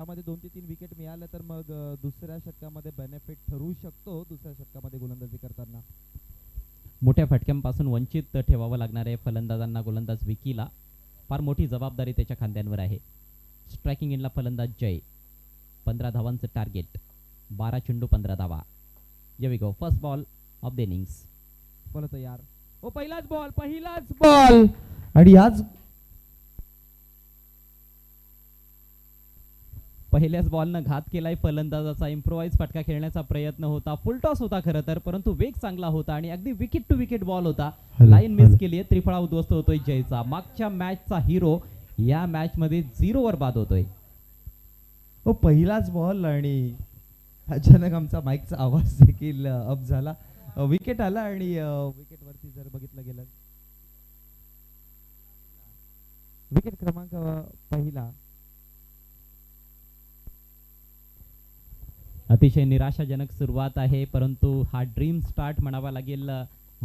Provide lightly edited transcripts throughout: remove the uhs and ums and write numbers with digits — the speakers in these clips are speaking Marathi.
त्यामध्ये 2 ते 3 विकेट मिळाल्या तर मग दुसऱ्या षटकामध्ये बेनिफिट ठरू शकतो दुसऱ्या षटकामध्ये गोलंदाजी करताना. मोठ्या फटक्यांपासून वंचित ठेवावं लागणार आहे फलंदाजांना. गोलंदाज विकीला फार मोठी जबाबदारी त्याच्या खांद्यांवर आहे. स्ट्रायकिंग इनला फलंदाज जय. 15 धावांचं टार्गेट. 12 चेंडू 15 धावा. here we go first ball of the innings. बोला तयार. ओ पहिलाच बॉल आणि आज पहिल्याच बॉलनं घात केलाय फलंदाजाचा. इम्प्रोवाइज फटका खेळण्याचा प्रयत्न होता. फुल टॉस होता खरं तर, परंतु वेग चांगला होता आणि अगदी विकेट टू विकेट बॉल होता. लाईन मिस केली आहे. त्रिफळा उद्ध्वस्त होतोय जयचा. मागच्या मॅचचा हिरो या मॅच मध्ये 0 वर बाद होतोय. ओ पहिलाच बॉल आणि अचानक आमचा माईकचा आवाज देखील अप झाला. विकेट आला आणि विकेट वरती जर बघितलं गेलं विकेट क्रमांक पहिला. अतिशय निराशाजनक सुरुवात आहे, परंतु हा ड्रीम स्टार्ट म्हणावा लागेल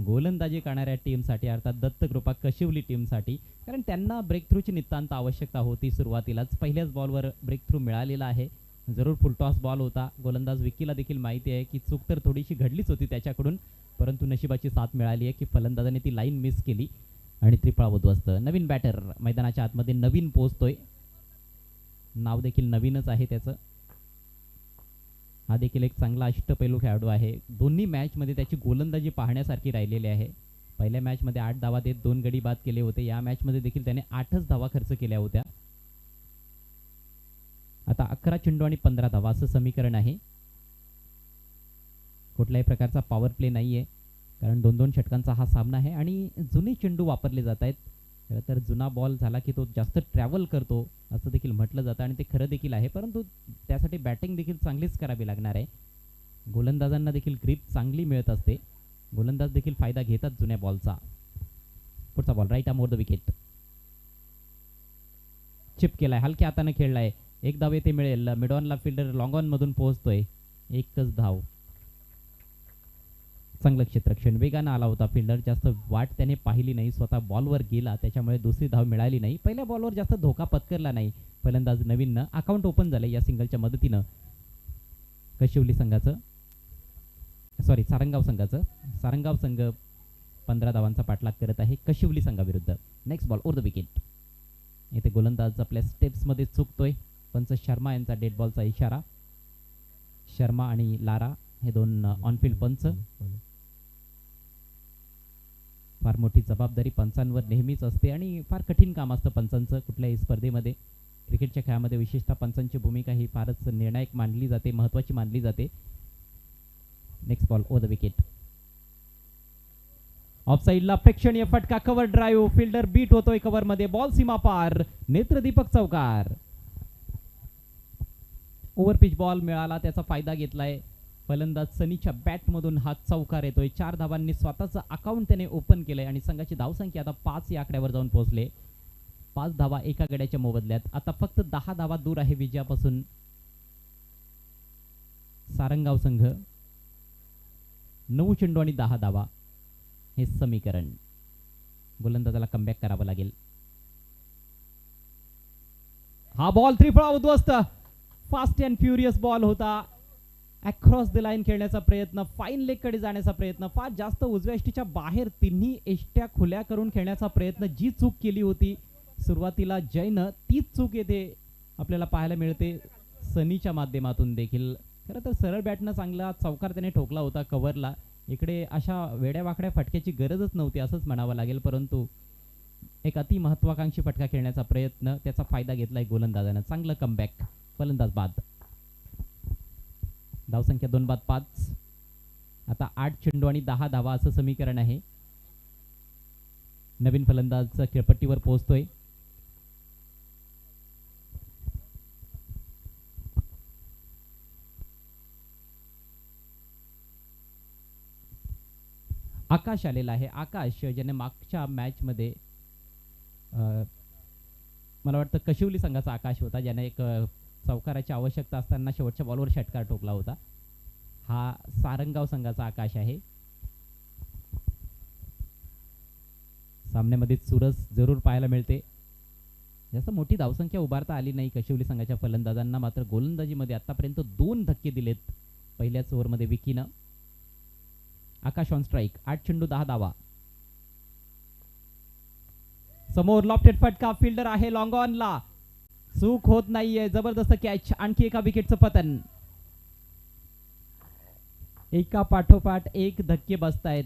गोलंदाजी करणाऱ्या टीमसाठी, अर्थात दत्तकृपा कशिवली टीमसाठी, कारण त्यांना ब्रेक थ्रूची नितांत आवश्यकता होती. सुरुवातीलाच पहिल्याच बॉलवर ब्रेक थ्रू मिळालेला आहे. जरूर फुलटॉस बॉल होता. गोलंदाज विकीला देखील माहिती आहे की चूक तर थोडीशी घडलीच होती त्याच्याकडून, परंतु नशिबाची साथ मिळाली आहे की फलंदाजाने ती लाईन मिस केली आणि त्रिफळा उद्ध्वस्त. नवीन बॅटर मैदानाच्या आतमध्ये नवीन पोहोचतोय. नाव देखील नवीनच आहे त्याचं. हा देखील एक चांगला अष्टपैलू खेळाडू आहे. दोन्ही मॅचमध्ये त्याची गोलंदाजी पाहण्यासारखी राहिलेली आहे. पहिल्या मॅचमध्ये 8 धावा देत 2 गडी बाद केले होते. या मॅचमध्ये देखील त्याने 8च धावा खर्च केल्या होत्या. आता 11 चेंडू आणि 15 धावा असं समीकरण आहे. कुठल्याही प्रकारचा पॉवर प्ले नाहीये, कारण 2-2 षटकांचा हा सामना आहे आणि जुने चेंडू वापरले जात आहेत. खरं तर जुना बॉल झाला की तो जास्त ट्रॅव्हल करतो असं देखील म्हटलं जातं आणि ते खरं देखील आहे, परंतु त्यासाठी बॅटिंग देखील चांगलीच करावी लागणार आहे. गोलंदाजांना देखील ग्रिप चांगली मिळत असते. गोलंदाज देखील फायदा घेतात जुन्या बॉलचा. पुढचा ball right arm over the wicket. Chip केलाय, हलक्या हाताने खेळलाय. एक धाव येथे मिळेल. मिडॉनला फिल्डर लॉंग ऑन मधून पोहोचतोय. एकच धाव. चांगलं क्षेत्ररक्षण. वेगानं आला होता फिल्डर. जास्त वाट त्याने पाहिली नाही. स्वतः बॉलवर गेला, त्याच्यामुळे दुसरी धाव मिळाली नाही. पहिल्या बॉलवर जास्त धोका पत्करला नाही फलंदाज नवीननं. अकाउंट ओपन झालंय या सिंगलच्या मदतीनं कशिवली संघाचं, सॉरी सारंगाव संघाचं. सारंगाव संघ 15 धावांचा पाठलाग करत आहे कशिवली संघाविरुद्ध. Next ball over the wicket. इथे गोलंदाज आपल्या स्टेप्समध्ये चुकतोय. पंच शर्मा यांचा डेड बॉलचा इशारा. शर्मा आणि लारा हे 2 ऑनफिल्ड पंच. फार मोठी जबाबदारी पंचांवर नेहमीच असते आणि फार कठीण काम असतं पंचांचं कुठल्याही स्पर्धेमध्ये. क्रिकेटच्या खेळामध्ये विशेषतः पंचांची भूमिका ही फारच निर्णायक मानली जाते, महत्त्वाची मानली जाते. Next ball over the wicket. Of साइडला प्रेक्षणीय फटका. Cover drive. फिल्डर बीट होतोय कव्हर मध्ये. बॉल सीमा पार. नेत्रदीपक चौकार. ओव्हर पिच बॉल मिळाला, त्याचा फायदा घेतलाय फलंदाज सनीच्या बॅटमधून. हा चौकार येतोय. 4 धावांनी स्वतःचं अकाउंट त्याने ओपन केलंय आणि संघाची धावसंख्या आता 5 या आकड्यावर जाऊन पोहोचले. 5 धावा एका गड्याच्या मोबदल्यात. आता फक्त 10 धावा दूर आहे विजयापासून सारंगाव संघ. 9 चेंडू आणि 10 धावा हे समीकरण. गोलंदाजाला कमबॅक करावं लागेल. हा बॉल त्रिफळा उद्ध्वस्त. फास्ट अँड फ्युरियस बॉल होता. अक्रॉस द लाईन खेळण्याचा प्रयत्न, फाईन लेग कडे जाण्याचा प्रयत्न, फार जास्त उजव्या एष्टीच्या बाहेर तिन्ही एष्ट्या खुल्या करून खेळण्याचा प्रयत्न. जी चूक केली होती सुरुवातीला जयनं, तीच चूक येथे आपल्याला पाहायला मिळते सनीच्या माध्यमातून देखील. खरं तर सरळ बॅटनं चांगला चौकार त्याने ठोकला होता कव्हरला. इकडे अशा वेड्यावाकड्या फटक्याची गरजच नव्हती असंच म्हणावं लागेल, परंतु एक अति महत्वाकांक्षी फटका खेळण्याचा प्रयत्न, त्याचा फायदा घेतलाय गोलंदाजानं. चांगलं कमबॅक. फलंदाज बाद. धावसंख्या 2 बाद 5. आता 8 चेंडू आणि 10 धावा असं समीकरण आहे. नवीन फलंदाज खेळपट्टीवर पोहोचतोय. आकाश आलेला आहे. आकाश ज्याने मागच्या मॅच मध्ये मला वाटतं कशिवली संघाचा आकाश होता, ज्याने एक चौकाराची आवश्यकता असताना शेवटच्या बॉलवर षटकार ठोकला होता. हा सारंगाव संघाचा आकाश आहे. सामन्यामध्ये चुरस जरूर पाहायला मिळते. जास्त मोठी धावसंख्या उभारता आली नाही कशिवली संघाच्या फलंदाजांना, मात्र गोलंदाजीमध्ये आतापर्यंत 2 धक्के दिलेत पहिल्याच ओव्हरमध्ये विकीनं. आकाश ऑन स्ट्राईक, 8 चेंडू 10 धावा. समोर लॉफ्टेड फटका, फिल्डर आहे लॉंग ऑनला, चूक होत नाहीये, जबरदस्त कॅच, आणखी एका विकेटचं पतन. एका पाठोपाठ एक धक्के बसतायत.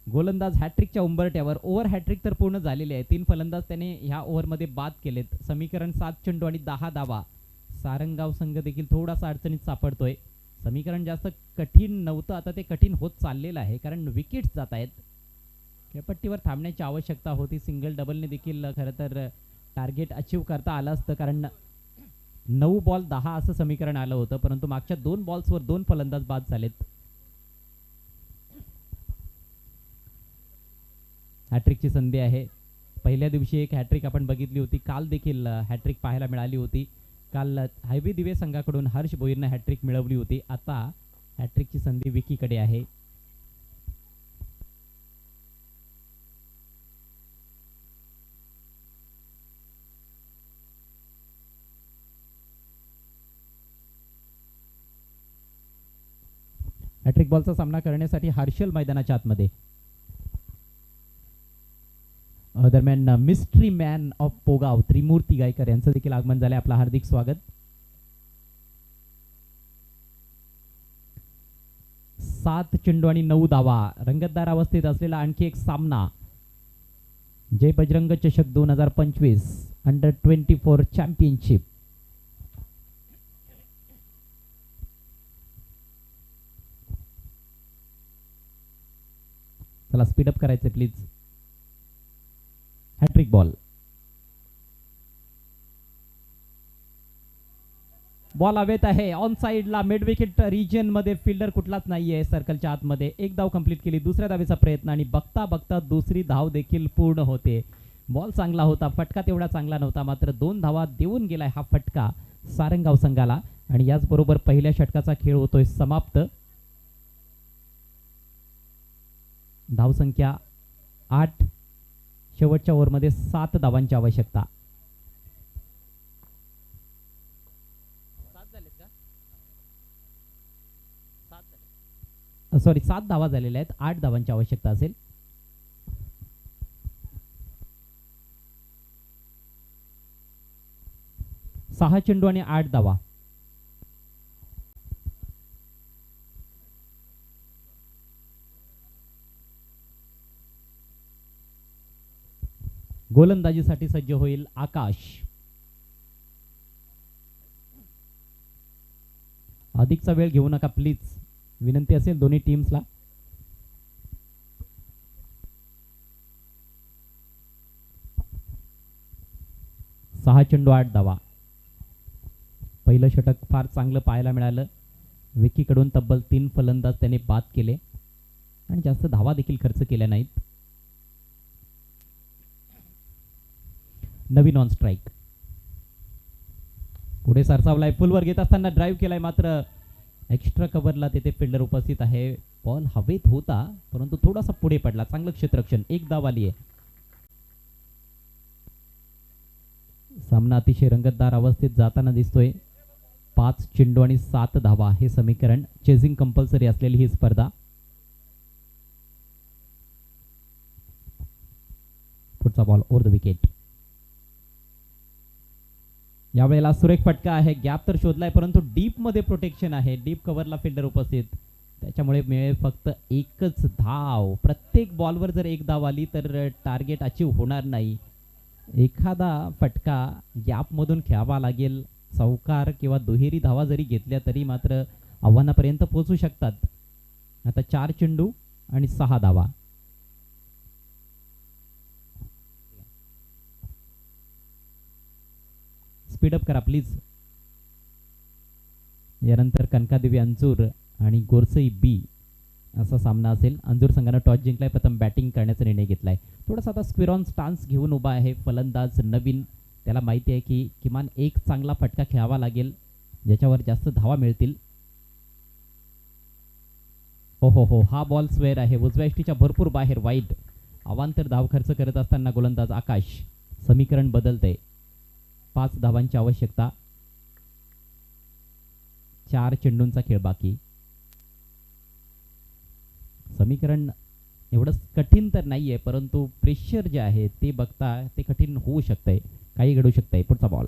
गोलंदाज हॅट्रिकच्या उंबरट्यावर. ओव्हर हॅट्रिक तर पूर्ण झालेली आहे. 3 फलंदाज त्याने ह्या ओव्हरमध्ये बाद केलेत. समीकरण 7 चेंडू आणि 10 धावा. सारंगाव संघ देखील थोडासा अडचणीत सापडतोय. समीकरण जास्त कठीण नव्हतं, आता ते कठीण होत चाललेलं आहे कारण विकेट्स जात आहेत. खेळपट्टीवर थांबण्याची आवश्यकता होती. सिंगल डबलने देखील खरं तर टार्गेट अचीव करता आलं असतं कारण 9 बॉल 10 असं समीकरण आलं होतं, परंतु मागच्या 2 बॉल्सवर 2 फलंदाज बाद झालेत. हॅट्रिकची संधी आहे. पहिल्या दिवशी एक हॅट्रिक आपण बघितली होती, काल देखील हॅट्रिक पाहायला मिळाली होती. काल हायवे दिवे संघाकडून हर्ष भोईरनं हॅट्रिक मिळवली होती. आता हॅट्रिकची संधी विकीकडे आहे. हॅट्रिक बॉलचा सामना करण्यासाठी हर्षल मैदानाच्या आतमध्ये. दरम्यान मिस्ट्री मॅन ऑफ पोगाव त्रिमूर्ती गायकर यांचं देखील आगमन झालंय. आपलं हार्दिक स्वागत. 7 चेंडू आणि 9 धावा. रंगतदार अवस्थेत असलेला आणखी एक सामना. जय बजरंग चषक 2025 अंडर 24 चॅम्पियनशिप. चला स्पीडअप करायचं प्लीज. Hattrick ball. बॉल हवेत आहे ऑन साइडला मिड विकेट रिजन मध्ये. फिल्डर कुठलाच नाहीये सर्कलच्या आतमध्ये. एक धाव कंप्लीट केली. दुसऱ्या धावेचा प्रयत्न आणि बघता बघता दुसरी धाव देखील पूर्ण होते. बॉल चांगला होता, फटका तेवढा चांगला नव्हता, मात्र 2 धावा देऊन गेलाय हा फटका सारंगाव संघाला आणि याचबरोबर पहिल्या षटकाचा खेळ होतोय समाप्त. धावसंख्या 8. शेवटच्या ओव्हरमध्ये 7 धावांची आवश्यकता. सॉरी 7 धावा झालेल्या आहेत. 8 धावांची आवश्यकता असेल. सहा चेंडू आणि 8 धावा. गोलंदाजीसाठी सज्ज होईल आकाश. अधिकचा वेळ घेऊ नका प्लीज, विनंती असेल दोन्ही टीम्सला. सहा चेंडू 8 धावा. पहिलं षटक फार चांगलं पाहायला मिळालं. विकीकडून तब्बल 3 फलंदाज त्याने बाद केले आणि जास्त धावा देखील खर्च केल्या नाहीत. नवीन ऑन स्ट्राईक. पुढे सरसावलाय, फुलवर घेत असताना ड्राईव्ह केलाय, मात्र एक्स्ट्रा कव्हरला तेथे फिल्डर उपस्थित आहे. बॉल हवेत होता परंतु थोडासा पुढे पडला. चांगलं क्षेत्ररक्षण. एक धाव आली आहे. सामना अतिशय रंगतदार अवस्थेत जाताना दिसतोय. 5 चेंडू आणि 7 धावा हे समीकरण. चेजिंग कंपल्सरी असलेली ही स्पर्धा. पुढचा बॉल ओव्हर द विकेट. यावेळेला सुरेख फटका आहे. गॅप तर शोधलाय परंतु डीप मध्ये प्रोटेक्शन आहे. डीप कव्हरला फिल्डर उपस्थित, त्याच्यामुळे मिळेल फक्त एकच धाव. प्रत्येक बॉलवर जर एक धाव आली तर टार्गेट अचीव होणार नाही. एखादा फटका गॅपमधून खेळावा लागेल. चौकार किंवा दुहेरी धावा जरी घेतल्या तरी मात्र आव्हानापर्यंत पोहोचू शकतात. आता 4 चेंडू आणि 6 धावा. स्पीडअप करा प्लीज. यानंतर कनकादेवी अंजूर आणि गोरसई बी असा सामना असेल. अंजूर संघानं टॉस जिंकलाय, प्रथम बॅटिंग करण्याचा निर्णय घेतलाय. थोडासा आता स्क्विरॉन स्टान्स घेऊन उभा आहे फलंदाज नवीन. त्याला माहिती आहे की किमान एक चांगला फटका खेळावा लागेल ज्याच्यावर जास्त धावा मिळतील. हो, हा बॉल स्वेअर आहे. उजव्या इष्टीच्या भरपूर बाहेर वाईड. अवांतर धाव खर्च करत असताना गोलंदाज आकाश. समीकरण बदलते. 5 धावांची आवश्यकता. 4 चेंडूंचा खेळ बाकी. समीकरण एवढं कठीण तर नाहीये, परंतु प्रेशर जे आहे ते बघता ते कठीण होऊ शकतंय, काही घडू शकतंय. पुढचा बॉल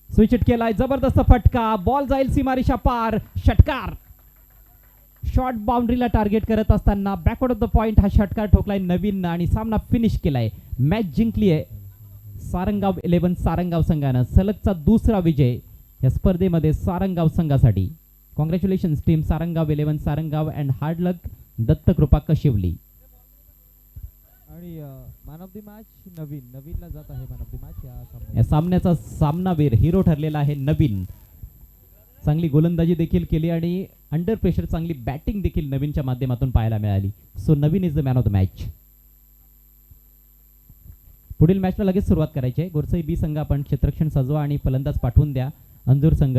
स्विच हिट केलाय, जबरदस्त फटका, बॉल जाईल सीमारेषा पार, षटकार. शॉर्ट बाउंड्रीला टार्गेट करत असताना बॅकवर्ड ऑफ द पॉइंट हा षटकार ठोकलाय नवीन आणि सामना फिनिश केलाय. मॅच जिंकली आहे सारंगाव 11 सारंगाव संघानं. सलगचा दुसरा विजय या स्पर्धेमध्ये सारंगाव संघासाठी. Congratulations team Sarangaon 11 Sarangaon and hard लक दत्तकृपा कशिवली. आणि मॅन ऑफ द मॅच नवीनला जात आहे मॅन ऑफ द मॅच या सामन्याचा सामनावीर हिरो ठरलेला आहे नवीन. चांगली गोलंदाजी देखील केली आणि अंडर प्रेशर चांगली बॅटिंग देखील नवीनच्या माध्यमातून पाहायला मिळाली. So Naveen is the man of the match. पुढील मॅचला लगेच सुरुवात करायची आहे. गोरसई बी संघ आपण क्षेत्ररक्षण सजवा आणि फलंदाज पाठवून द्या. अंजूर संघ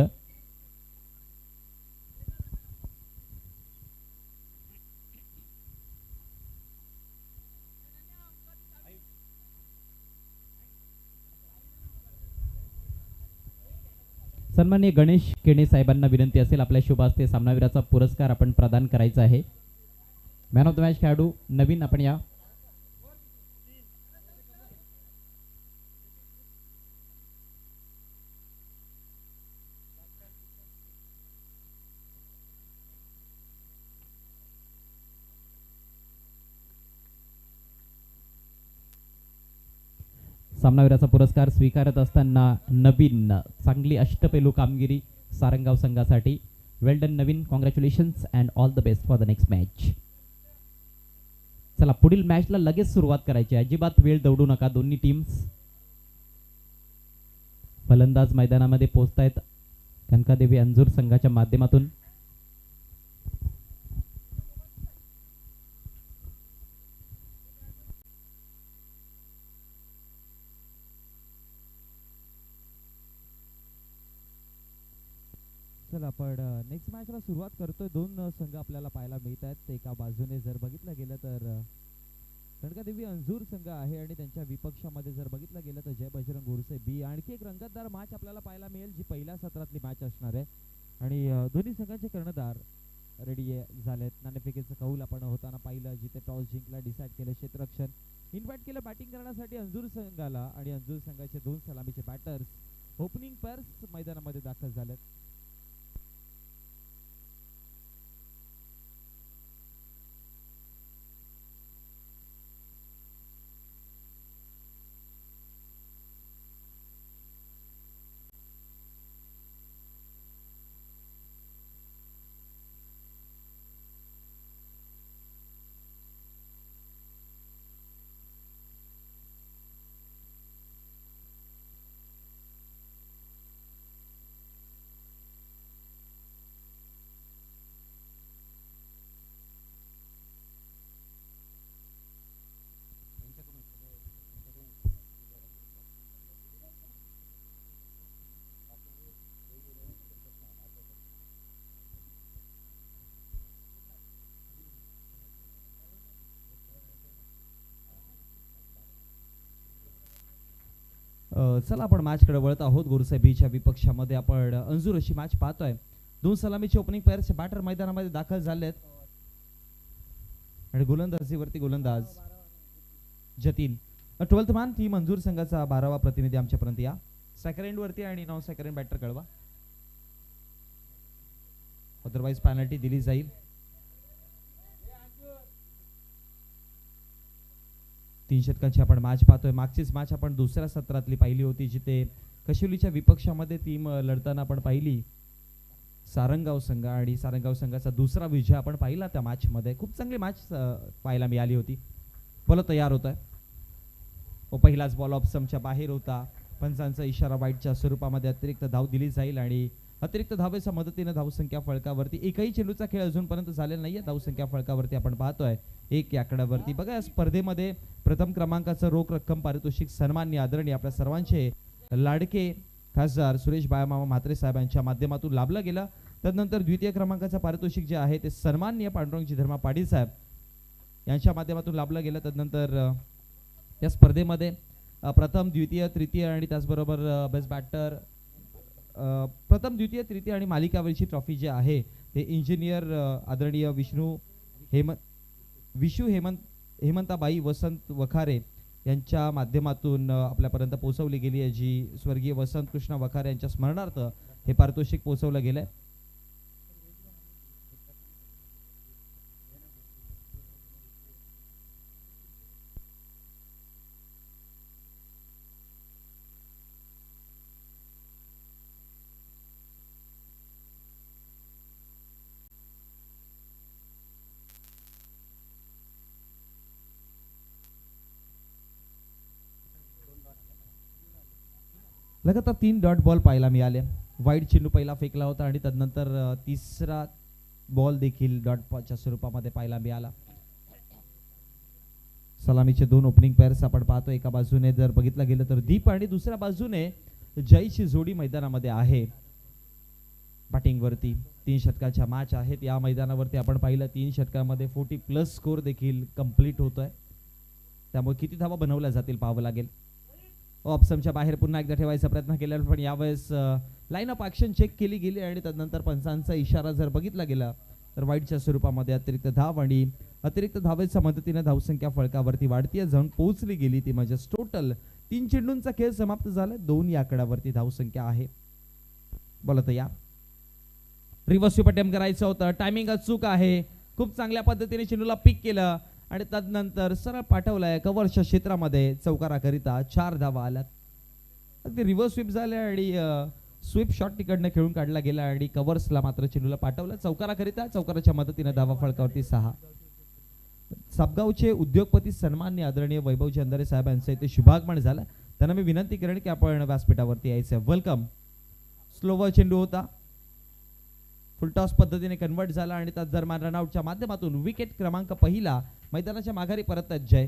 सन्माननीय गणेश केणे साहेबांना विनंती असेल आपल्या शुभ हस्ते सामनावीराचा पुरस्कार आपण प्रदान करायचा आहे. मॅन ऑफ द मॅच खेळाडू नवीन आपण या. सामनावीराचा पुरस्कार स्वीकारत असताना नवीन चांगली अष्टपैलू कामगिरी सारंगाव संघासाठी. Well done Naveen, congratulations and all the best for the next match. चला पुढील मॅचला लगेच सुरुवात करायची आहे. अजिबात वेळ दौडू नका. दोन्ही टीम्स फलंदाज मैदानामध्ये पोहोचतायत कनकादेवी अंजूर संघाच्या माध्यमातून. चला आपण नेक्स्ट मॅचला सुरुवात करतोय. दोन संघ आपल्याला पाहायला मिळत आहेत. एका बाजूने जर बघितलं गेलं तर कनकादेवी अंजूर संघ आहे आणि त्यांच्या विपक्षामध्ये जर बघितलं गेलं तर जय बजरंग गोरसे बी. आणखी एक रंगतदार मॅच आपल्याला पाहायला मिळेल जी पहिल्या सत्रातली मॅच असणार आहे. आणि दोन्ही संघांचे कर्णधार रेडी झालेत. नाणेफेकीचं कौल आपण होताना पाहिलं, जिथे टॉस जिंकला, डिसाईड केलं क्षेत्ररक्षण, इन्व्हाइट केलं बॅटिंग करण्यासाठी अंजूर संघाला. आणि अंजूर संघाचे 2 सलामीचे बॅटर्स ओपनिंग पेअर्स मैदानामध्ये दाखल झालेत. चला आपण मॅचकडे वळत आहोत. गोरसे बीच्या विपक्षामध्ये आपण अंजूर अशी मॅच पाहतोय. 2 सलामीचे ओपनिंग पेअर्सचे बॅटर मैदानामध्ये दाखल झालेत आणि गोलंदाजीवरती गोलंदाज Jatin. 12th man team Anjur संघाचा 12वा प्रतिनिधी आमच्यापर्यंत या. सेकंड एंड वरती आणि नॉन सेकंड एंड बॅटर कळवा, अदरवाइज पेनल्टी दिली जाईल. 3 षटकांची आपण मॅच पाहतोय. मागचीच मॅच आपण दुसऱ्या सत्रातली पाहिली होती, जिथे कशिवलीच्या विपक्षामध्ये टीम लढताना आपण पाहिली सारंगाव संघ आणि सारंगाव संघाचा दुसरा विजय आपण पाहिला त्या मॅच मध्ये. खूप चांगली मॅच पाहायला मिळाली होती. बॉल तयार होत आहे. पहिलाच बॉल ऑफ स्टंपच्या बाहेर होता. पंचांचा इशारा वाईटच्या स्वरूपामध्ये अतिरिक्त धाव दिली जाईल आणि अतिरिक्त धावेच्या मदतीने धावसंख्या फळकावरती एकही चेंडूचा खेळ अजूनपर्यंत झालेला नाहीये. धावसंख्या फळकावरती आपण पाहतोय 1 या आकड्यावरती. बघा, या स्पर्धेमध्ये प्रथम क्रमांकाचं रोख रक्कम पारितोषिक सन्माननीय आदरणीय आपल्या सर्वांचे लाडके खासदार सुरेश बाळामामा म्हात्रे साहेबांच्या माध्यमातून लाभलं गेलं. त्यानंतर द्वितीय क्रमांकाचं पारितोषिक जे आहे ते सन्माननीय पांडुरंगजी धर्मा पाटील साहेब यांच्या माध्यमातून लाभलं गेलं. त्यानंतर या स्पर्धेमध्ये प्रथम द्वितीय तृतीय आणि त्याचबरोबर बेस्ट बॅटर प्रथम द्वितीय तृतीय आणि मालिकावरची ट्रॉफी जी आहे ते इंजिनियर आदरणीय हेमंताबाई वसंत वखारे यांच्या माध्यमातून आपल्यापर्यंत पोहोचवली गेली आहे, जी स्वर्गीय वसंत कृष्ण वखारे यांच्या स्मरणार्थ हे पारितोषिक पोहोचवलं गेलंय. लगातार 3 डॉट बॉल पाहायला मिळाले. वाईट चेंडू पहिला फेकला होता आणि त्यानंतर तिसरा बॉल देखील डॉट बॉलच्या स्वरूपामध्ये पाहायला मिळाला. सलामीचे 2 ओपनिंग पेअर्स आपण पाहतो. एका बाजूने जर बघितलं गेलं तर दीप आणि दुसऱ्या बाजूने जयची जोडी मैदानामध्ये आहे. बॅटिंग वरती 3 षटकांच्या मॅच आहेत या मैदानावरती. आपण पाहिलं 3 षटकांमध्ये 40+ स्कोर देखील कंप्लीट होतोय. त्यामुळे किती धावा बनवल्या जातील पाहावं लागेल. ऑप्शनच्या बाहेर पुन्हा एकदा ठेवायचा प्रयत्न केला, पण यावेळेस लाईन ऑफ ऍक्शन चेक केली गेली आणि त्यानंतर पंचांचा इशारा जर बघितला गेला तर वाईटच्या स्वरूपामध्ये अतिरिक्त धाव आणि अतिरिक्त धावेच्या मदतीने धावसंख्या फळकावरती वाढतीय जाऊन पोहोचली गेली. ती म्हणजे टोटल 3 चेंडूंचा खेळ समाप्त झाला. 2 या आकड्यावरती धावसंख्या आहे. बोलत या रिव्हर्स स्वीप अटेम्प्ट करायचं होतं. टायमिंग अचूक आहे. खूप चांगल्या पद्धतीने चेंडूला पिक केलं आणि त्यानंतर सरळ पाठवलाय कव्हरच्या क्षेत्रामध्ये. चौकाराकरिता 4 धावा आल्यात. अगदी रिव्हर्स स्वीप झाले आणि स्वीप शॉट तिकडनं खेळून काढला गेला आणि कव्हर्सला मात्र चेंडूला पाठवलं चौकाराकरिता. चौकाराच्या मदतीने धावा फळकावरती 6. सापगावचे उद्योगपती सन्माननीय आदरणीय वैभवजी अंधारे साहेब यांचं इथे शुभागमन झालं. त्यांना मी विनंती करेन की आपण व्यासपीठावरती यायचं. वेलकम. स्लोवर चेंडू होता. फुलटॉस पद्धतीने कन्वर्ट झाला आणि त्यात दरम्यान रनआउटच्या माध्यमातून विकेट क्रमांक पहिला मैदानाच्या माघारी परत जय.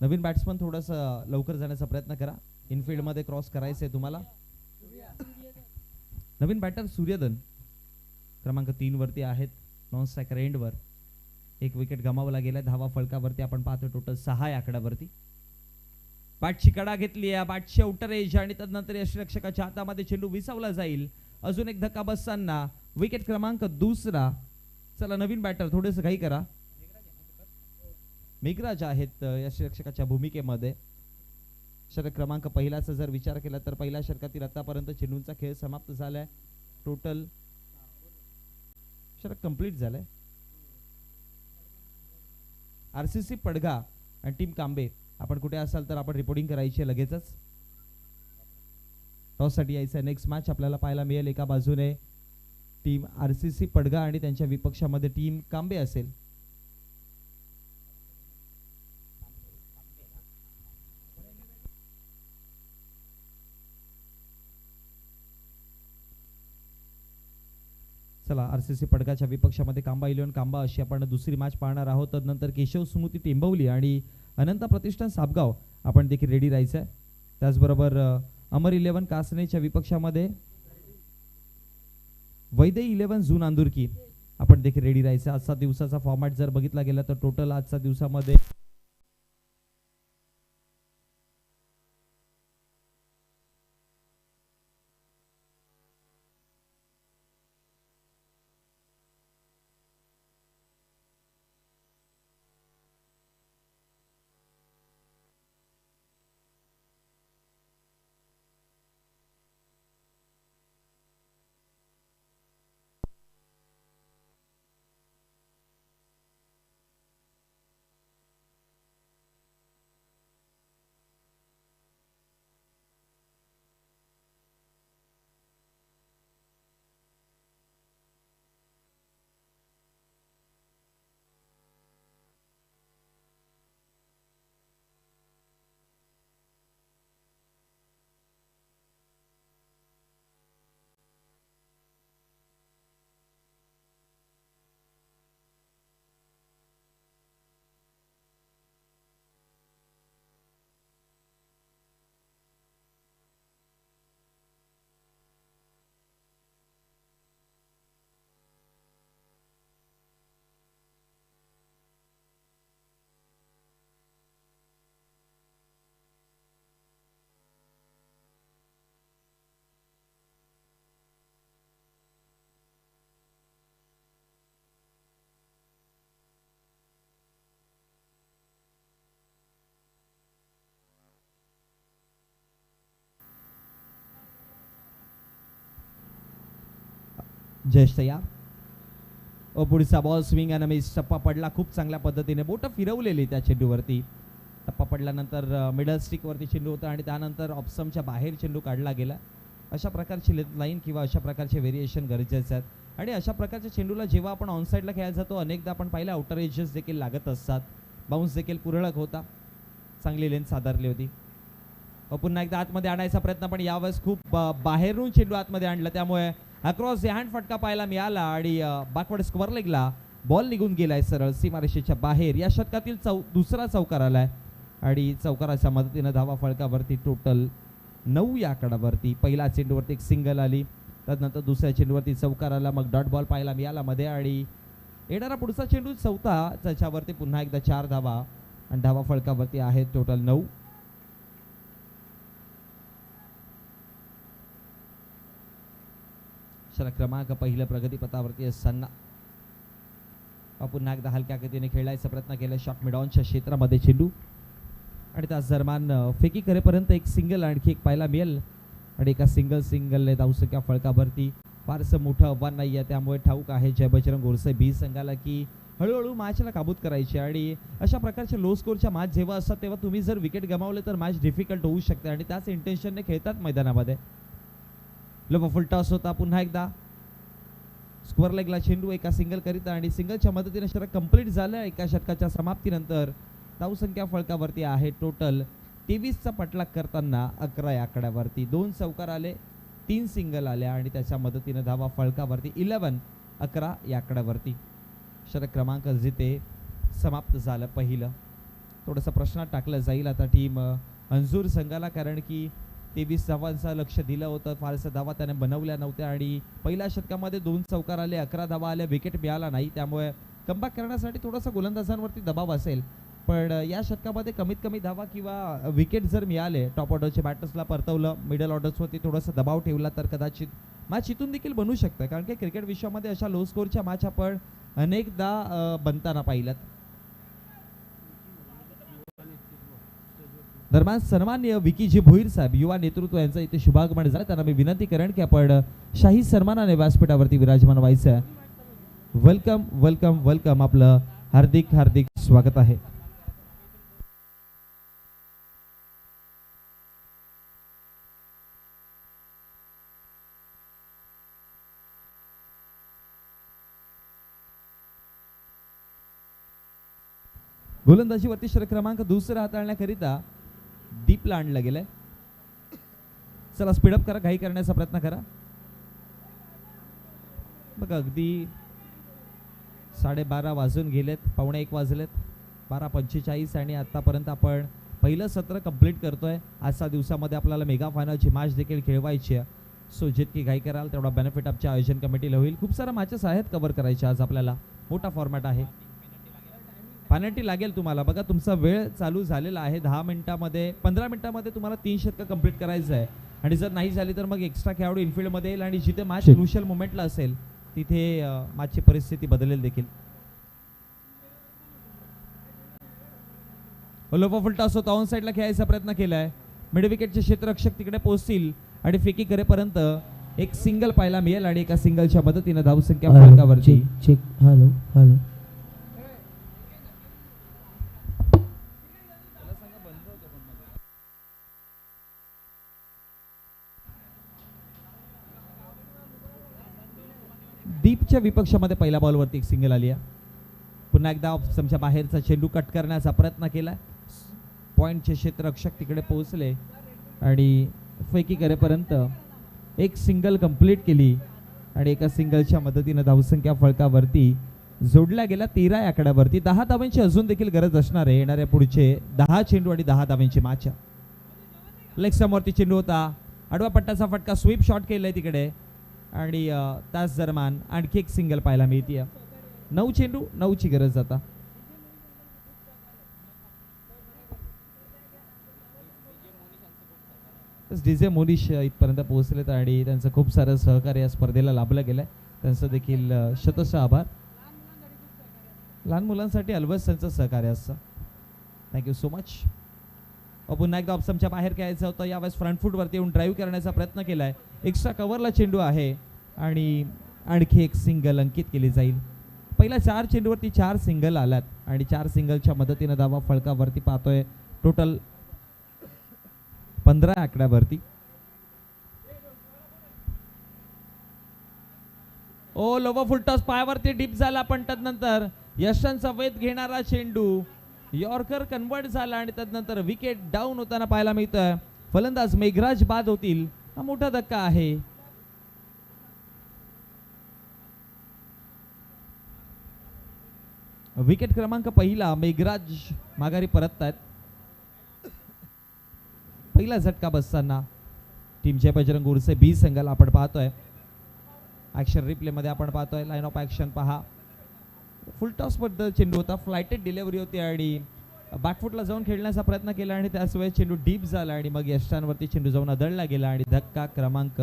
नवीन बॅट्समन थोडस लवकर जाण्याचा प्रयत्न करा. इनफिल्ड मध्ये क्रॉस करायचंय तुम्हाला. नवीन बॅटर सूर्यधन क्रमांक 3 वरती आहेत. नॉन स्ट्रायकर एंड वर 1 विकेट गमावला गेला. धावा फळकावरती आपण पाहतो टोटल 6 या आकड्यावरती. बॅटची कडा घेतली आहे. बॅटची आउटर एज आणि त्यानंतर यष्टिरक्षकाच्या हातामध्ये चेंडू विसावला जाईल. अजून एक धक्का बसताना विकेट क्रमांक 2. चला नवीन बॅटर थोडेस घाई करा. मेघराज आहेत यष्टिरक्षकाच्या भूमिकेमध्ये. षटक क्रमांक पहिलाचा जर विचार केला तर पहिल्या षटकातील आतापर्यंत चेंडूंचा खेळ समाप्त झालाय. टोटल षटक कंप्लीट झालंय. आरसीसी पडघा आणि टीम कांबे आपण कुठे असाल तर आपण रिपोर्टिंग करायची लगेचच. टॉस साठी यायचं. नेक्स्ट मॅच आपल्याला पाहायला मिळेल. एका बाजूने टीम आरसीसी पडघा आणि त्यांच्या विपक्षामध्ये टीम कांबे असेल. चला आरसीसी पडगाच्या विपक्षामध्ये कांबा इलेव्हन कांबा अशी आपण दुसरी मॅच पाहणार आहोत. तदनंतर केशव स्मृती टेंबवली आणि अनंता प्रतिष्ठान सापगाव आपण देखील रेडी राहायचंय. त्याचबरोबर अमर इलेव्हन कासनेच्या विपक्षामध्ये वैदे इलेव्हन झून अंदुरकी आपण देखील रेडी राहायचं. आजचा दिवसाचा फॉर्मॅट जर बघितला गेला तर टोटल आजच्या दिवसामध्ये जयेश तयार. पुढचा बॉल स्विंग आणि मिस. टप्पा पडला खूप चांगल्या पद्धतीने, बोट फिरवलेली त्या चेंडूवरती. टप्पा पडल्यानंतर मिडल स्टिकवरती चेंडू होता आणि त्यानंतर ऑप्समच्या बाहेर चेंडू काढला गेला. अशा प्रकारची लाईन किंवा अशा प्रकारचे व्हेरिएशन गरजेचे आहेत. आणि अशा प्रकारच्या चेंडूला जेव्हा आपण ऑन साईडला खेळायला जातो अनेकदा आपण पाहिलं आउटर एजेस देखील लागत असतात. बाउन्स देखील पुरळक होता, चांगली लेन साधारली होती. पुन्हा एकदा आतमध्ये आणायचा प्रयत्न, पण यावेळेस खूप बाहेरून चेंडू आतमध्ये आणला, त्यामुळे अक्रॉस द हँड फटका पाहायला मिळाला आणि बॅकवर्ड स्क्वेअर लेगला बॉल निघून गेलाय सरळ सीमारेषेच्या बाहेर. या षटकातील दुसरा चौकार आलाय आणि चौकाराच्या मदतीनं धावा फळकावरती टोटल 9 या आकडावरती. पहिला चेंडूवरती एक सिंगल आली, त्यानंतर दुसऱ्या चेंडूवरती चौकार आला, मग डॉट बॉल पाहायला मिळाला मध्ये आणि येणारा पुढचा चेंडू चौथा, त्याच्यावरती पुन्हा एकदा 4 धावा आणि धावा फळकावरती आहेत टोटल 9. षटक क्रमांक पहिल्या प्रगतीपथावरती असताना पुन्हा एकदा हलक्या गतीने खेळायचा प्रयत्न केला. शॉट मिडॉनच्या क्षेत्रामध्ये चेंडू आणि त्याच दरम्यान फेकी करेपर्यंत एक सिंगल आणखी एक पाहायला मिळेल आणि एका सिंगलने धावसंख्या फळकावरती फारसं मोठं आव्हान नाही आहे. त्यामुळे ठाऊक आहे जय बजरंग गोरसे बी संघाला की हळूहळू मॅचला काबूत करायची आणि अशा प्रकारच्या लो स्कोरच्या मॅच जेव्हा असतात तेव्हा तुम्ही जर विकेट गमावले तर मॅच डिफिकल्ट होऊ शकते आणि त्याच इंटेन्शनने खेळतात मैदानामध्ये. लो फुल टॉस होता, पुन्हा एकदा स्क्वेअर लेगला चेंडू एका सिंगल करिता आणि सिंगलच्या मदतीने षटक कंप्लीट झालं. एका षटकाच्या समाप्तीनंतर धावसंख्या फळकावरती आहे टोटल 23चा पटलाक करताना 11 या आकड्यावरती. 2 चौकार आले, 3 सिंगल आल्या आणि त्याच्या मदतीने धावा फळकावरती 11 या आकड्यावरती. षटक क्रमांक जिथे समाप्त झालं पहिलं. थोडंसं प्रश्नात टाकलं जाईल आता टीम अंजूर संघाला, कारण की 23 धावांचं लक्ष दिलं होतं, फारसं धावा त्याने बनवल्या नव्हत्या आणि पहिल्या षटकामध्ये 2 चौकार आले, 11 धावा आल्या, विकेट मिळाला नाही. त्यामुळे कमबॅक करण्यासाठी थोडासा गोलंदाजांवरती दबाव असेल, पण या षटकामध्ये कमीत कमी धावा किंवा विकेट जर मिळाले, टॉप ऑर्डरच्या बॅटर्सला परतवलं, मिडल ऑर्डर्सवरती थोडासा दबाव ठेवला तर कदाचित मॅच इथून देखील बनू शकतं. कारण की क्रिकेट विश्वामध्ये अशा लो स्कोरच्या मॅच आपण अनेकदा बनताना पाहिल्यात. दरम्यान सन्माननीय विकीजी भोईर साहेब युवा नेतृत्व यांचा इथे शुभागमन झाला. त्यांना मी विनंती करेन की आपण शाही सन्मानाने व्यासपीठावरती विराजमान व्हायचं आहे. वेलकम वेलकम वेलकम, आपलं हार्दिक हार्दिक स्वागत आहे. गोलंदाजीवरती षटक क्रमांक दुसरा हाताळण्याकरिता दीपला आणलं गेलंय. चला स्पीडअप करा, घाई करण्याचा प्रयत्न करा. बघा अगदी 12:30 वाजून गेलेत, 1:15 वाजलेत, 12:45 आणि आतापर्यंत आपण पहिलं सत्र कंप्लीट करतोय. आजच्या दिवसामध्ये आपल्याला मेगा फायनलची मॅच देखील खेळवायची आहे. सो जितकी घाई कराल तेवढा बेनिफिट आमच्या आयोजन कमिटीला होईल. खूप साऱ्या मॅचेस आहेत कव्हर करायच्या आज आपल्याला, मोठा फॉर्मॅट आहे. पेनल्टी लागेल तुम्हाला. बघा तुमचा वेळ चालू झालेला आहे. 10 मिनिटामध्ये 15 मिनिटामध्ये तुम्हाला 3 षटकं कंप्लीट करायचं आहे आणि जर नाही झाली तर मग एक्स्ट्रा खेळाडू इनफिल्डमध्ये येईल आणि जिथे मॅच क्रुशियल मोमेंटला असेल तिथे मॅचची परिस्थिती बदलेल देखील. फुल टॉस होता, ऑन साईडला खेळायचा प्रयत्न केलाय. मिड विकेटचे क्षेत्ररक्षक तिकडे पोहोचतील आणि फेकी करेपर्यंत एक सिंगल पाहायला मिळेल आणि एका सिंगलच्या मदतीने धावसंख्या फलकावरती. हॅलो हॅलो दीपच्या विपक्षामध्ये पहिल्या बॉलवरती एक सिंगल आली आहे. पुन्हा एकदा ऑप्शनच्या बाहेरचा चेंडू कट करण्याचा प्रयत्न केला. पॉइंटचे क्षेत्ररक्षक तिकडे पोहोचले आणि फेकी करेपर्यंत एक सिंगल कंप्लीट केली आणि एका सिंगलच्या मदतीने धावसंख्या फळकावरती जोडल्या गेला 13 या आकड्यावरती. 10 धावांची अजून देखील गरज असणार आहे. येणाऱ्या पुढचे 10 चेंडू आणि 10 धावांची मॅच. लेग स्टंपवरती चेंडू होता, आडवा पट्टाचा फटका, स्वीप शॉट केलाय तिकडे आणि त्याच दरम्यान आणखी एक सिंगल पाहायला मिळते. 9 चेंडू 9ची गरज आता. डीजे मोनिश इथपर्यंत पोहोचलेत आणि त्यांचं खूप सारं सहकार्य या स्पर्धेला लाभलं गेलंय. त्यांचं देखील शतश आभार. लहान मुलांसाठी अलवस त्यांचं सहकार्य असतं. Thank you so much. पुन्हा एकदा ऑप्शनच्या बाहेर खेळायचं होतं. यावेळेस फ्रंट फूटवरती येऊन ड्राईव्ह करण्याचा प्रयत्न केलाय. एक्स्ट्रा कव्हरला चेंडू आहे आणि आणखी एक सिंगल अंकित केली जाईल. पहिल्या 4 चेंडूवरती 4 सिंगल आल्यात आणि 4 सिंगलच्या मदतीने धावा फळकावरती पाहतोय टोटल 15 आकड्यावरती. ओ लोवा फुल टॉस पायावरती डीप झाला, पण तदनंतर यशांचा वेध घेणारा चेंडू यॉर्कर कन्वर्ट झाला आणि तदनंतर विकेट डाऊन होताना पाहायला मिळतोय. फलंदाज मेघराज बाद होतील, हा मोठा धक्का आहे. विकेट क्रमांक पहिला मेघराज माघारी परततायत. पहिला झटका बसताना टीमचे बजरंग उर्से बी संघाल आपण पाहतोय. ऍक्शन रिप्ले मध्ये आपण पाहतोय. लाईन ऑफ ऍक्शन पहा. फुल टॉस बद्दल चेंडू होता, फ्लायटेड डिलिव्हरी होती आणि बॅकफुटला जाऊन खेळण्याचा प्रयत्न केला आणि त्याच वेळेस चेंडू डीप झाला आणि मग यष्टांवरती चेंडू जाऊन आदळला गेला आणि धक्का क्रमांक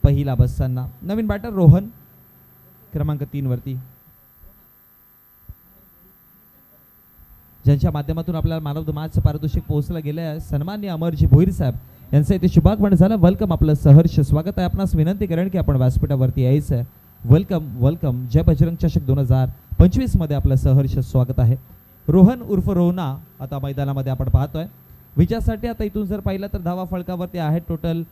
पहिला बसताना नवीन बॅटर रोहन क्रमांक 3 वरती, ज्यांच्या माध्यमातून आपल्याला मॅन ऑफ द मॅच पारितोषिक पोहोचलं गेलं आहे. सन्माननीय अमरजी भोईर साहेब यांचं इथे शुभागमन झालं. वेलकम, आपलं सहर्ष स्वागत आहे. आपणास विनंती करेन की आपण व्यासपीठावरती यायचं आहे. Welcome welcome. जय बजरंग चषक 2025 मध्ये आपलं सहर्ष स्वागत आहे. रोहन उर्फ रोहना आता मैदानामध्ये आपण पाहतोय. विजयासाठी आता इथून जर पाहिलं तर धावा फळकावरती आहेत टोटल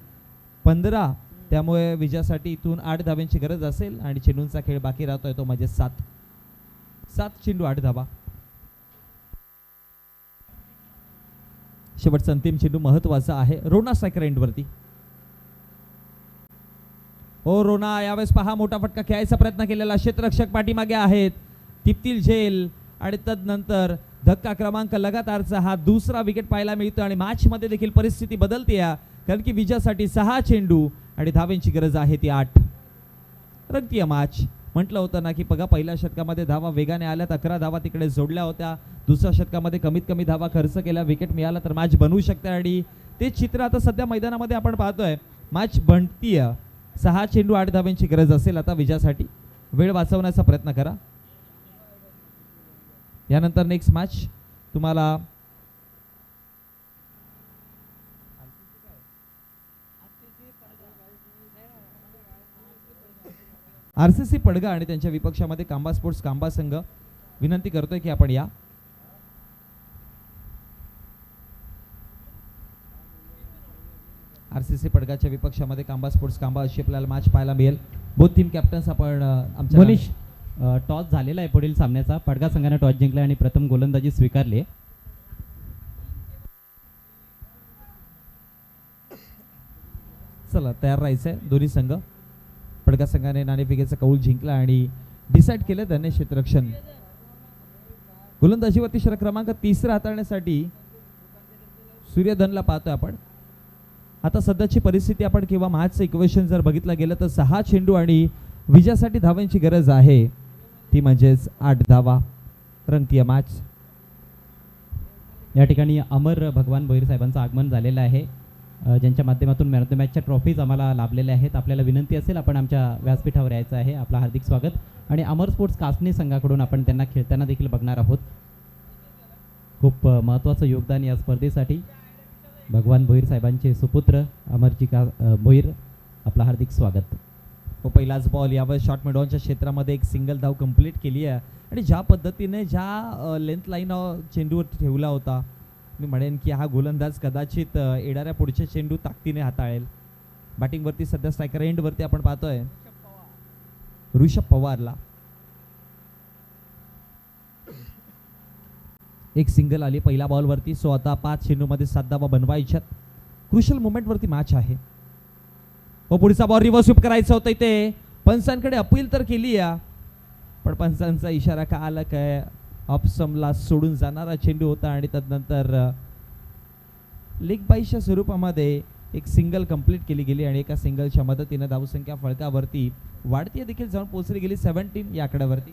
15, त्यामुळे विजयासाठी इथून 8 धाव्यांची गरज असेल आणि चेंडूंचा खेळ बाकी राहतोय तो म्हणजे 7 चेंडू 8 धावा. शेवटचा अंतिम चेंडू महत्वाचा आहे. रोना स्ट्रायकर एंडवरती. हो रोना, यावेळेस पहा मोठा फटका खेळायचा प्रयत्न केलेला, क्षेत्ररक्षक पाठीमागे आहेत, टिपतील झेल आणि तदनंतर धक्का क्रमांक लगातारचा हा दुसरा विकेट पाहायला मिळतो आणि मॅच मध्ये देखील परिस्थिती बदलते कारण की विजयासाठी 6 चेंडू आणि धाव्यांची गरज आहे ती 8. रंगतीय मॅच. म्हटलं होतं ना की बघा पहिल्या षटकामध्ये धावा वेगाने आल्यात, 11 धावा तिकडे जोडल्या होत्या. दुसऱ्या षटकामध्ये कमीत कमी धावा खर्च केल्या, विकेट मिळाला तर मॅच बनवू शकते आणि ते चित्र आता सध्या मैदानामध्ये आपण पाहतोय. मॅच बनतीय. 6 चेंडू 8 धाव्यांची गरज असेल आता विजयासाठी. वेळ वाचवण्याचा प्रयत्न करा. यानंतर नेक्स्ट मॅच तुम्हाला आरसीसी पडगा आणि त्यांच्या विपक्षामध्ये कांबा स्पोर्ट्स कांबा संघ विनंती करतोय की आपण या. आरसीसी पडगाच्या विपक्षामध्ये कांबा स्पोर्ट्स कांबा अशी आपल्याला मॅच पाहायला मिळेल. बोथ टीम कॅप्टन्स आपण आमच्या मनीष, टॉस झालेला आहे पुढील सामन्याचा. पडगा संघाने टॉस जिंकला आणि प्रथम गोलंदाजी स्वीकारली. चला तयार राहायचंय दोन्ही संघ. पडगा संघाने नाणेफेकीचा कौल जिंकला आणि डिसाईड केलं त्याने क्षेत्ररक्षण. गोलंदाजीवरती षटक क्रमांक 3 हाताळण्यासाठी सूर्यधनला पाहतोय आपण. आता सध्याची परिस्थिती आपण किंवा मॅचचं इक्वेशन जर बघितलं गेलं तर 6 चेंडू आणि विजयासाठी धावांची गरज आहे ती म्हणजेच 8 धावा. रंगतीय मॅच. या ठिकाणी अमर भगवान भोईर साहेबांचं आगमन झालेलं आहे, ज्यांच्या माध्यमातून मॅन ऑफ द मॅचच्या ट्रॉफीज आम्हाला लाभलेल्या आहेत. आपल्याला विनंती असेल आपण आमच्या व्यासपीठावर यायचं आहे. आपलं हार्दिक स्वागत. आणि अमर स्पोर्ट्स कासनी संघाकडून आपण त्यांना खेळताना देखील बघणार आहोत. खूप महत्त्वाचं योगदान या स्पर्धेसाठी. भगवान भोईर साहेबांचे सुपुत्र अमरजी भोईर, आपलं हार्दिक स्वागत. हो, पहिलाच बॉल यावर शॉर्ट मिडॉनच्या क्षेत्रामध्ये एक सिंगल धाव कंप्लीट केली आहे आणि ज्या पद्धतीने ज्या लेंथ लाईन चेंडूवर ठेवला होता, मी म्हणेन की हा गोलंदाज कदाचित येणाऱ्या पुढचे चेंडू ताकदीने हाताळेल. बॅटिंगवरती सध्या स्ट्रायकर एंडवरती आपण पाहतोय ऋषभ पवारला. एक सिंगल आली पहिल्या बॉलवरती. सो आता 5 चेंडूमध्ये 7 धावा बनवायच्यात. क्रुशल मोमेंटवरती मॅच आहे. हो, पुढचा बॉल रिव्हर्स स्वीप करायचा होता इथे. पंचांकडे अपील तर केली आहे, पण पंचांचा इशारा का आला काय, ऑप्समला सोडून जाणारा चेंडू होता आणि तदनंतर लेग बाईच्या स्वरूपामध्ये एक सिंगल कंप्लीट केली गेली आणि एका सिंगलच्या मदतीने धावसंख्या फळकावरती वाढती देखील जाऊन पोहोचली गेली 17 या आकड्यावरती.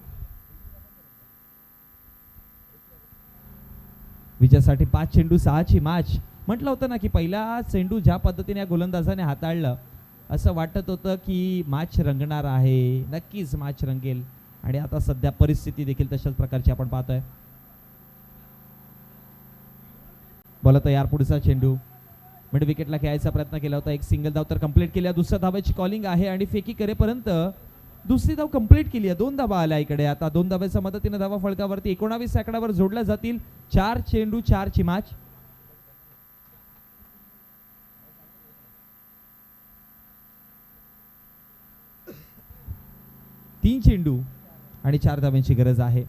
विजयासाठी 5 चेंडू 6ची मॅच. म्हटलं होतं ना की पहिला चेंडू ज्या पद्धतीने या गोलंदाजाने हाताळलं, असं वाटत होतं की मॅच रंगणार आहे, नक्कीच मॅच रंगेल आणि आता सध्या परिस्थिती देखील तशाच प्रकारची आपण पाहतोय. बोला तयार. पुढचा चेंडू मिड विकेटला खेळायचा प्रयत्न केला होता. एक सिंगल धाव तर कंप्लीट केल्या. दुसऱ्या धावाची कॉलिंग आहे आणि फेकी करेपर्यंत दुसरी धाव कंप्लीट केली आहे. 2 धावा आल्या इकडे. आता 2 धाव्याच्या मदतीने धावा फलकावरती 19 आकड्यावर जोडल्या जातील. 4 चेंडू 4 ची मॅच. तीन चेंडू आणि 4 धाव्यांची गरज आहे.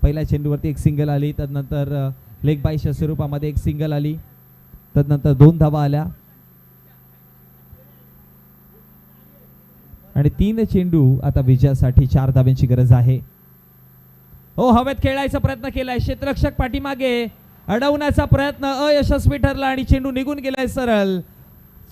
पहिल्या चेंडूवरती एक सिंगल आली, तदनंतर लेग बायच्या स्वरूपामध्ये एक सिंगल आली, तदनंतर 2 धावा आल्या आणि 3 चेंडू आता विजयासाठी 4 धाव्यांची गरज आहे. हो, हवेत खेळायचा प्रयत्न केलाय, क्षेत्ररक्षक पाठीमागे अडवण्याचा प्रयत्न अयशस्वी ठरला आणि चेंडू निघून गेलाय सरळ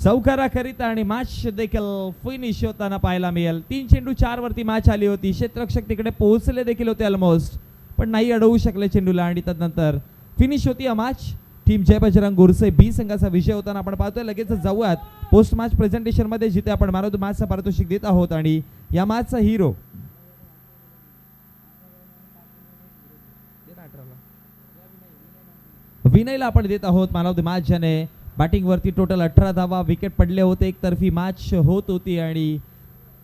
चौकाराकरिता आणि मॅच देखील फिनिश होताना पाहायला मिळेल. 3 चेंडू 4 वरती मॅच आली होती. क्षेत्ररक्षक तिकडे पोहोचले देखील होते ऑलमोस्ट, पण नाही अडवू शकले चेंडूला आणि तदनंतर फिनिश होती मॅच. टीम जय बजरंग गोरसे बी संघाचा विजय होताना आपण पाहतोय. लगेच जाऊयात पोस्ट मॅच प्रेझेंटेशन मध्ये, जिथे आपण मॅन ऑफ द मॅचचा पारितोषिक देत आहोत आणि या मॅचचा हिरो विनयला आपण देत आहोत मॅन ऑफ द मॅच, ज्याने बॅटिंग वरती टोटल 18 धावा, विकेट पडले होते, एकतर्फी मॅच होत होती आणि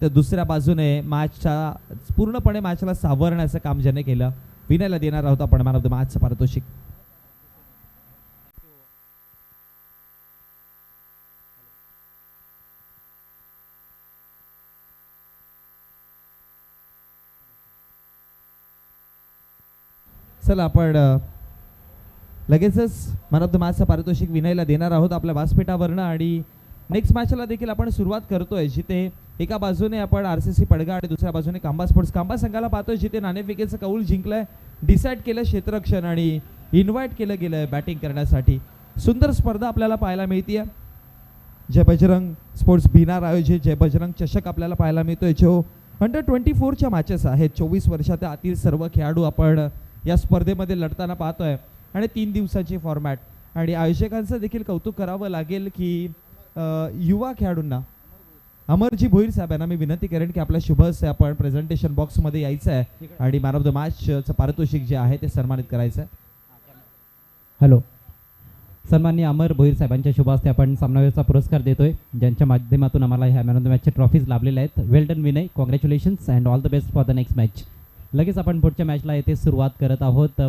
तर दुसऱ्या बाजूने मॅचच्या पूर्णपणे मॅचला सावरण्याचं काम ज्याने केलं. विनयला देणार आहोत आपण मॅन ऑफ द मॅचचं पारितोषिक. चला आपण लगेचच मॅन ऑफ द मॅचचं पारितोषिक विनयला देणार आहोत आपल्या व्यासपीठावरनं. आणि नेक्स्ट मॅचला देखील आपण सुरुवात करतोय, जिथे एका बाजूने आपण RCC पडगा आणि दुसऱ्या बाजूने खांबा स्पोर्ट्स कांबा संघाला पाहतोय, जिथे नाणेफेकीचं कौल जिंकलंय, डिसाईड केलं क्षेत्ररक्षण आणि इन्व्हाइट केलं गेलंय बॅटिंग करण्यासाठी. सुंदर स्पर्धा आपल्याला पाहायला मिळतीये. जय बजरंग स्पोर्ट्स बिनार आयोजित जय बजरंग चषक आपल्याला पाहायला मिळतोय, जो अंडर-24च्या मॅचेस आहेत. 24 वर्षाच्या आतील सर्व खेळाडू आपण या स्पर्धेमध्ये लढताना पाहतोय आणि 3 दिवसाची फॉर्मॅट. आणि आयोजकांचं देखील कौतुक करावं लागेल की युवा खेळाडूंना, अमरजी भोईर साहेबांना मी विनंती करेन की आपल्या शुभ हस्ते आपण प्रेझेंटेशन बॉक्समध्ये यायचं आहे आणि मॅन ऑफ द मॅचचं पारितोषिक जे आहे ते सन्मानित करायचं आहे. हॅलो, सन्माननीय अमर भोईर साहेबांच्या शुभ हस्ते आपण सामनावीरचा पुरस्कार देतोय, ज्यांच्या माध्यमातून आम्हाला ह्या मॅन ऑफ द मॅचच्या ट्रॉफीज लाभलेल्या आहेत. Well done Vinay, congratulations and all the best for the next match. लगेच आपण पुढच्या मॅचला येथे सुरुवात करत आहोत.